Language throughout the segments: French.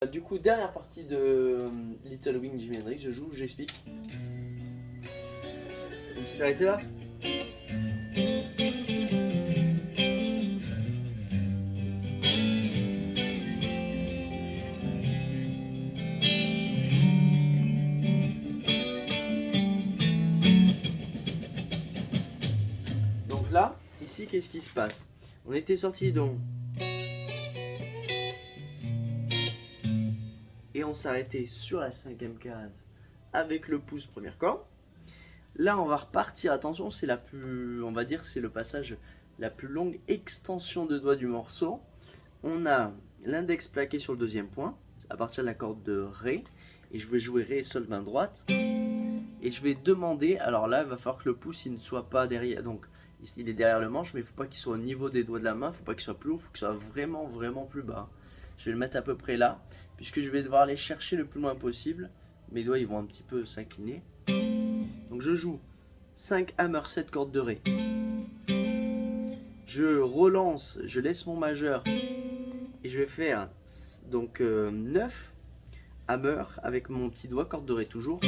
Du coup, dernière partie de Little Wing Jimi Hendrix, je joue, j'explique. Donc c'est arrêté là. Donc là, ici, qu'est-ce qui se passe? On était sorti donc et on s'arrêtait sur la 5e case avec le pouce premier corde. Là, on va repartir. Attention, c'est la plus, on va dire, c'est le passage la plus longue extension de doigt du morceau. On a l'index plaqué sur le deuxième point à partir de la corde de Ré, et je vais jouer Ré sol main droite. Et je vais demander, alors là, il va falloir que le pouce il ne soit pas derrière, donc il est derrière le manche, mais il ne faut pas qu'il soit au niveau des doigts de la main, il ne faut pas qu'il soit plus haut, il faut qu'il soit vraiment plus bas. Je vais le mettre à peu près là, puisque je vais devoir aller chercher le plus loin possible. Mes doigts ils vont un petit peu s'incliner. Donc je joue 5 hammer 7 cordes de Ré. Je relance, je laisse mon majeur et je vais faire donc 9 hammer avec mon petit doigt corde de Ré toujours.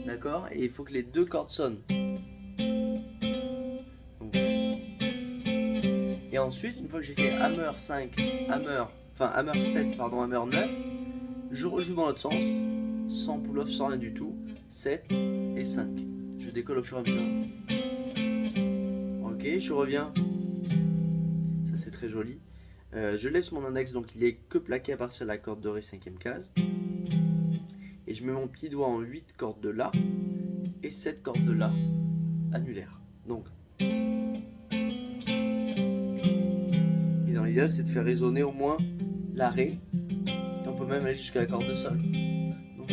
D'accord? Et il faut que les deux cordes sonnent. Donc. Et ensuite, une fois que j'ai fait hammer 5, hammer 7, pardon, hammer 9, je rejoue dans l'autre sens, sans pull-off, sans rien du tout, 7 et 5. Je décolle au fur et à mesure. Ok, je reviens. Ça c'est très joli. Je laisse mon index, donc il est que plaqué à partir de la corde de Ré 5e case. Et je mets mon petit doigt en 8 cordes de La et 7 cordes de La annulaires. Donc, et dans l'idéal, c'est de faire résonner au moins la Ré. Et on peut même aller jusqu'à la corde de Sol. Donc,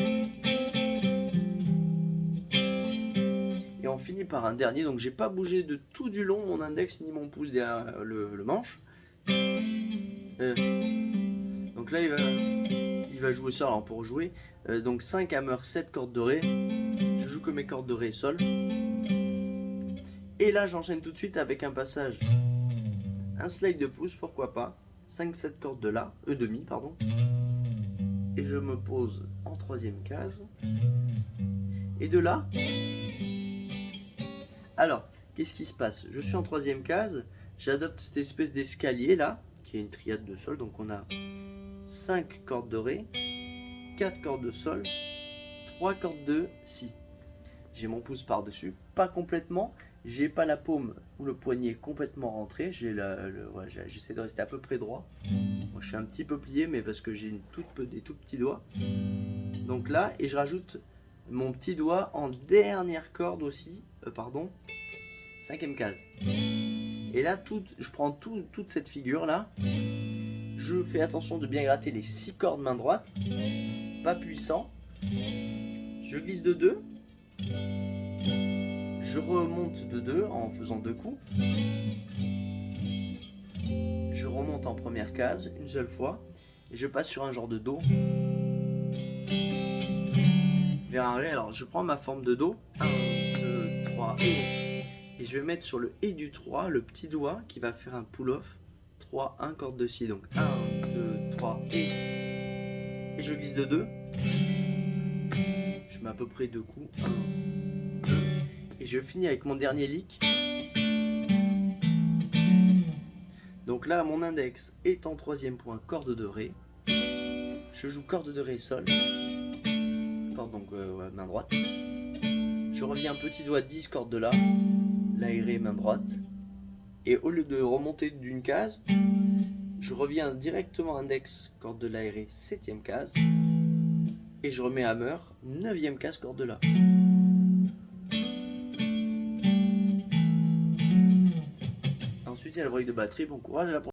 et on finit par un dernier. Donc, j'ai pas bougé de tout du long mon index ni mon pouce derrière le manche. Donc là, il va jouer ça. Alors, pour jouer, donc 5 hammer, 7 cordes de Ré. Je joue que mes cordes de Ré Sol. Et là, j'enchaîne tout de suite avec un passage, un slide de pouce, pourquoi pas. 5-7 cordes de La, demi, pardon. Et je me pose en 3e case. Et de là, alors, qu'est-ce qui se passe? Je suis en 3e case, j'adopte cette espèce d'escalier là, qui est une triade de Sol. Donc on a 5 cordes de Ré, 4 cordes de Sol, 3 cordes de Si. J'ai mon pouce par-dessus, pas complètement, j'ai pas la paume ou le poignet complètement rentré, j'essaie de rester à peu près droit. Moi, je suis un petit peu plié, mais parce que j'ai des tout petits doigts. Donc là, et je rajoute mon petit doigt en dernière corde aussi, 5e case. Et là, je prends toute cette figure là, je fais attention de bien gratter les 6 cordes main droite, pas puissant, je glisse de 2, je remonte de 2 en faisant 2 coups, je remonte en première case une seule fois, et je passe sur un genre de Do vers un Ré. Alors je prends ma forme de Do, 1, 2, 3 et je vais mettre sur le Et du 3 le petit doigt qui va faire un pull-off 3, 1 corde de Si. Donc 1, 2, 3 et je glisse de 2, je mets à peu près 2 coups, 1, 2, et je finis avec mon dernier lick. Donc là, mon index est en 3e point, corde de Ré. Je joue corde de Ré Sol, corde donc main droite. Je reviens petit doigt 10 corde de La et Ré main droite. Et au lieu de remonter d'une case, je reviens directement index corde de La et Ré 7e case. Et je remets hammer 9e case corde de La. Ensuite il y a le break de batterie. Bon courage à la prochaine.